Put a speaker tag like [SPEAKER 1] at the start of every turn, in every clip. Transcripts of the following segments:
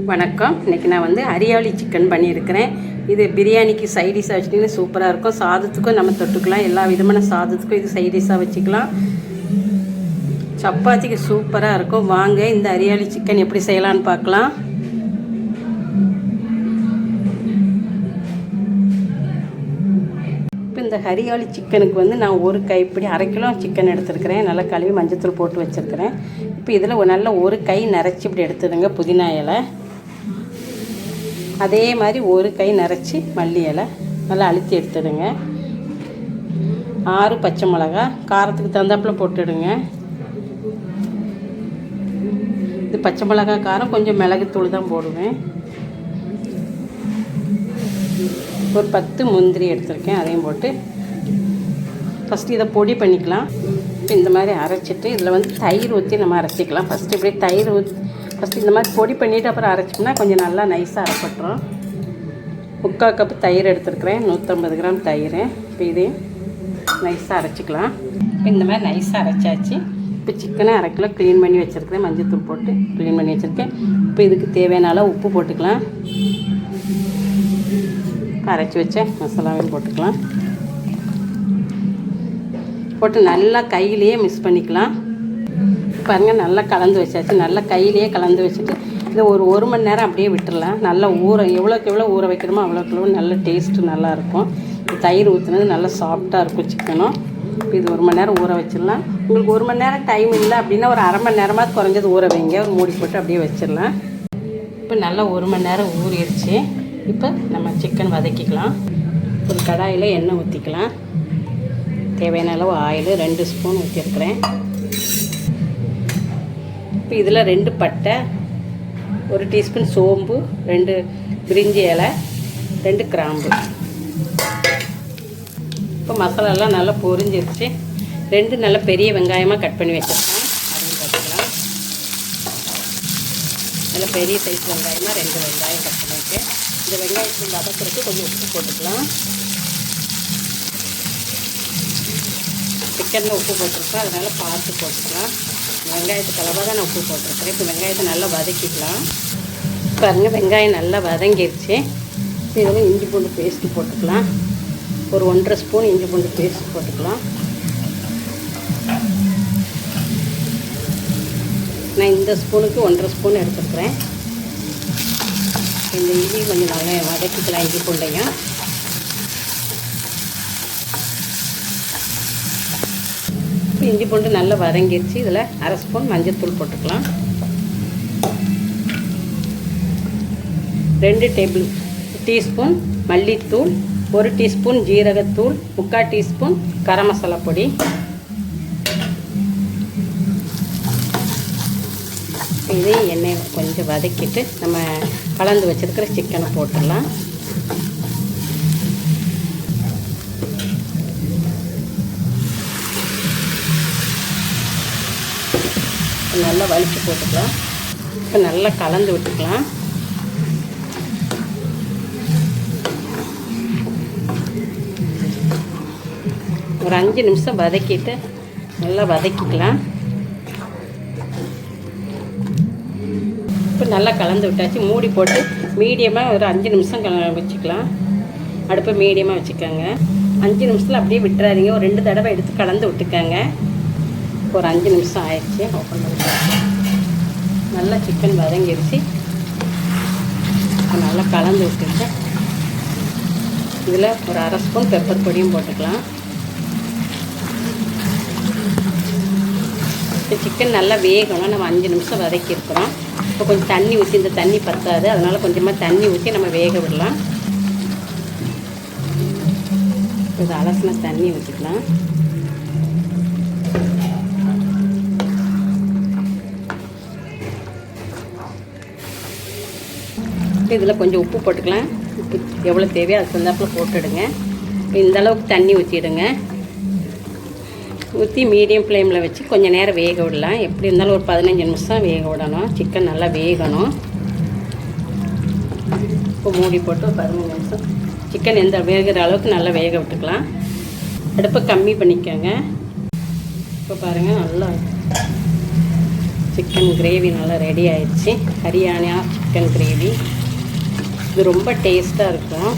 [SPEAKER 1] வணக்கம். இன்றைக்கி நான் ஹரியாலி சிக்கன் பண்ணியிருக்கிறேன். இது பிரியாணிக்கு சைடிஷாக வச்சுட்டிங்கன்னா சூப்பராக இருக்கும். சாதத்துக்கும் நம்ம தொட்டுக்கலாம். எல்லா விதமான சாதத்துக்கும் இது சைடிஷாக வச்சுக்கலாம். சப்பாத்திக்கு சூப்பராக இருக்கும். வாங்க இந்த ஹரியாலி சிக்கன் எப்படி செய்யலான்னு பார்க்கலாம். இப்போ இந்த ஹரியாலி சிக்கனுக்கு நான் ஒரு கைப்பிடி 1/2 கிலோ சிக்கன் எடுத்துருக்கிறேன். நல்லா கழுவி மஞ்சத்தூள் போட்டு வச்சுருக்கிறேன். இப்போ இதில் நல்ல ஒரு கை நிறச்சி இப்படி எடுத்துடுங்க புதினா இலை. அதே மாதிரி ஒரு கை நிறச்சி மல்லி இலை நல்லா அழுத்தி எடுத்துடுங்க. 6 பச்சை மிளகா காரத்துக்கு தகுந்தாப்பில் போட்டுடுங்க. இது பச்சை மிளகா காரம், கொஞ்சம் மிளகுத்தூள் தான் போடுவேன். ஒரு 10 முந்திரி எடுத்துருக்கேன், அதையும் போட்டு ஃபஸ்ட்டு இதை பொடி பண்ணிக்கலாம். இந்த மாதிரி அரைச்சிட்டு இதில் தயிர் ஊற்றி நம்ம அரைச்சிக்கலாம். ஃபஸ்ட்டு இப்படி தயிர் ஊற்றி ஃபஸ்ட்டு இந்த மாதிரி பொடி பண்ணிவிட்டு அப்புறம் அரைச்சோம்னா கொஞ்சம் நல்லா நைஸாக அரைப்பட்டுரும். 3/4 கப்பு தயிர் எடுத்துருக்குறேன், 150 கிராம் தயிர். இப்போ இதையும் நைஸாக அரைச்சிக்கலாம். இப்போ இந்த மாதிரி நைஸாக அரைச்சாச்சு. இப்போ சிக்கனை 1/2 கிலோ க்ளீன் பண்ணி வச்சுருக்கிறேன், மஞ்சத்தூள் போட்டு க்ளீன் பண்ணி வச்சுருக்கேன். இப்போ இதுக்கு தேவையான அளவு உப்பு போட்டுக்கலாம். அரைச்சி வச்ச மசாலாவையும் போட்டுக்கலாம். போட்டு நல்லா கையிலேயே மிக்ஸ் பண்ணிக்கலாம். பாருங்கள், நல்லா கலந்து வச்சாச்சு. நல்லா கையிலேயே கலந்து வச்சுட்டு இதை ஒரு மணி நேரம் அப்படியே விட்டுடலாம். நல்லா எவ்வளோக்கு எவ்வளோ ஊற வைக்கிறோமோ அவ்வளோக்கு நல்ல டேஸ்ட்டு நல்லாயிருக்கும். தயிர் ஊற்றுனது நல்லா சாஃப்டாக இருக்கும் சிக்கனும். இப்போ இது 1 மணி நேரம் ஊற வச்சிடலாம். உங்களுக்கு 1 மணி நேரம் டைம் இல்லை அப்படின்னா ஒரு 1/2 மணி நேரமாக குறைஞ்சது ஊற வைங்க. ஒரு மூடி போட்டு அப்படியே வச்சிடலாம். இப்போ நல்லா 1 மணி நேரம் ஊறிடுச்சு. இப்போ நம்ம சிக்கன் வதக்கிக்கலாம். ஒரு கடாயில் எண்ணெய் ஊற்றிக்கலாம். தேவையான அளவு ஆயில் 2 ஸ்பூன் ஊற்றிருக்கிறேன். இப்போ இதில் 2 பட்டை, 1 டீஸ்பூன் சோம்பு, 2 பிரிஞ்சி இலை, 2 கிராம்பு. இப்போ மசாலாலாம் நல்லா பொரிஞ்சிருச்சு. 2 நல்ல பெரிய வெங்காயமாக கட் பண்ணி வச்சுருக்கேன், அதையும் போட்டுக்கலாம். நல்லா பெரிய சைஸ் வெங்காயமாக 2 வெங்காயம் கட் பண்ணிவிட்டு இந்த வெங்காயத்துக்கு வதக்கிறதுக்கு கொஞ்சம் உப்பு போட்டுக்கலாம். சிக்கனில் உப்பு போட்டிருக்கோம், அதனால் பார்த்து போட்டுக்கலாம். வெங்காயத்துக்கு அளவாக தான் நான் உப்பு போட்டிருக்கிறேன். இப்போ வெங்காயத்தை நல்லா வதக்கிக்கலாம். பாருங்கள், வெங்காயம் நல்லா வதங்கிடுச்சு. இதில் இஞ்சி பூண்டு பேஸ்ட்டு போட்டுக்கலாம். ஒரு 1.5 ஸ்பூன் இஞ்சி பூண்டு பேஸ்ட் போட்டுக்கலாம். நான் இந்த ஸ்பூனுக்கு 1.5 ஸ்பூன் எடுத்துருக்குறேன். இந்த இஞ்சி கொஞ்சம் நல்லா வதக்கிக்கலாம். இஞ்சி பூண்டைங்க இஞ்சி பூண்டு நல்லா வதங்கிடுச்சு. இதில் 1/2 ஸ்பூன் மஞ்சள் போட்டுக்கலாம். 2 டீஸ்பூன் மல்லித்தூள், 1 டீஸ்பூன் ஜீரகத்தூள், 3/4 டீஸ்பூன் கரம் மசாலா பொடி. இதையும் எண்ணெய் கொஞ்சம் வதக்கிட்டு நம்ம கலந்து வச்சுருக்கிற சிக்கனை போட்டுடலாம். நல்லா வலிச்சு போட்டுக்கலாம். இப்போ நல்லா கலந்து விட்டுக்கலாம். ஒரு 5 நிமிஷம் வதக்கிட்டு நல்லா வதக்கிக்கலாம். இப்போ நல்லா கலந்து விட்டாச்சு. மூடி போட்டு மீடியமாக ஒரு 5 நிமிஷம் வச்சுக்கலாம். அடுப்பை மீடியமாக வச்சுக்கோங்க. 5 நிமிஷத்தில் அப்படியே விட்டுறாதீங்க. ஒரு 2 தடவை எடுத்து கலந்து விட்டுக்கோங்க. ஒரு 5 நிமிஷம் ஆயிடுச்சு. ஓப்பன் பண்ணிக்கலாம். நல்லா சிக்கன் வதங்கிடுச்சு. நல்லா கலந்து விட்டுட்டு இதில் ஒரு 1/2 ஸ்பூன் பெப்பர் பொடியும் போட்டுக்கலாம். இப்போ சிக்கன் நல்லா வேகணும். நம்ம 5 நிமிஷம் வதக்கியிருக்கிறோம். இப்போ கொஞ்சம் தண்ணி ஊற்றி, இந்த தண்ணி பத்தாது, அதனால் கொஞ்சமாக தண்ணி ஊற்றி நம்ம வேக விடலாம். இது அலசின தண்ணி ஊற்றிக்கலாம். இதில் கொஞ்சம் உப்பு போட்டுக்கலாம். உப்பு எவ்வளோ தேவையோ அது தகுந்தாப்பில் போட்டுடுங்க. இந்த அளவுக்கு தண்ணி ஊற்றிடுங்க. ஊற்றி மீடியம் ஃப்ளேமில் வச்சு கொஞ்சம் நேரம் வேக விடலாம். எப்படி இருந்தாலும் ஒரு 15 நிமிஷம் வேக விடணும். சிக்கன் நல்லா வேகணும். இப்போ மூடி போட்டு ஒரு 15 நிமிஷம் சிக்கன் எந்த வேகிற அளவுக்கு நல்லா வேக விட்டுக்கலாம். அடுப்பை கம்மி பண்ணிக்கோங்க. இப்போ பாருங்கள், நல்லா சிக்கன் கிரேவி நல்லா ரெடி ஆயிடுச்சு. Haryana chicken gravy. இது ரொம்ப டேஸ்ட்டாக இருக்கும்.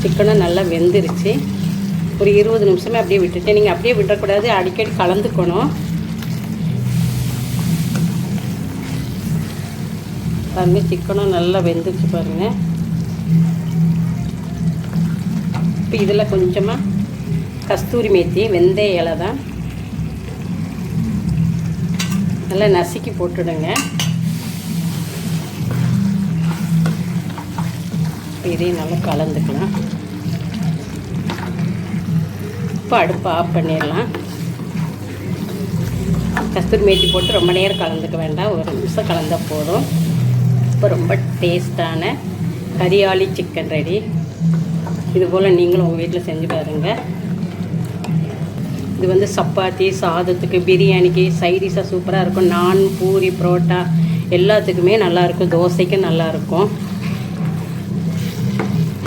[SPEAKER 1] சிக்கனும் நல்லா வெந்துருச்சு. ஒரு 20 நிமிஷமே அப்படியே விட்டுட்டு, நீங்கள் அப்படியே விடக்கூடாது, அடிக்கடி கலந்துக்கணும். பாருங்கள், சிக்கனும் நல்லா வெந்துருச்சு பாருங்கள். இப்போ இதில் கொஞ்சமாக கஸ்தூரி மேத்தி, வெந்தய இலை தான், நல்லா நசுக்கி போட்டுடுங்க. இதையும் நல்லா கலந்துக்கலாம். இப்போ அடுப்பை ஆஃப் பண்ணிடலாம். கஸ்தூரி மேத்தி போட்டு ரொம்ப நேரம் கலந்துக்க வேண்டாம், ஒரு நிமிஷம் கலந்தால் போதும். இப்போ ரொம்ப டேஸ்டான ஹரியாலி சிக்கன் ரெடி. இதுபோல் நீங்களும் உங்கள் வீட்டில் செஞ்சு பாருங்கள். இது வந்து சப்பாத்தி, சாதத்துக்கு, பிரியாணிக்கு சைடிஷாக சூப்பராக இருக்கும். நான், பூரி, புரோட்டா எல்லாத்துக்குமே நல்லாயிருக்கும். தோசைக்கும் நல்லாயிருக்கும்.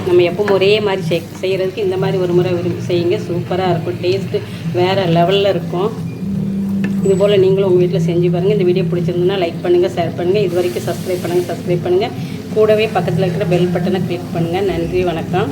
[SPEAKER 1] நம்ம எப்பவும் ஒரே மாதிரி செய்கிறதுக்கு இந்த மாதிரி ஒரு முறை விரும்பி செய்யுங்க. சூப்பராக இருக்கும். டேஸ்ட்டு வேறு லெவலில் இருக்கும். இதுபோல் நீங்களும் உங்கள் வீட்டில் செஞ்சு பாருங்கள். இந்த வீடியோ பிடிச்சிருந்ததுன்னா லைக் பண்ணுங்கள், ஷேர் பண்ணுங்கள். இது வரைக்கும் சப்ஸ்கிரைப் பண்ணுங்கள். கூடவே பக்கத்தில் இருக்கிற பெல் பட்டனை கிளிக் பண்ணுங்கள். நன்றி, வணக்கம்.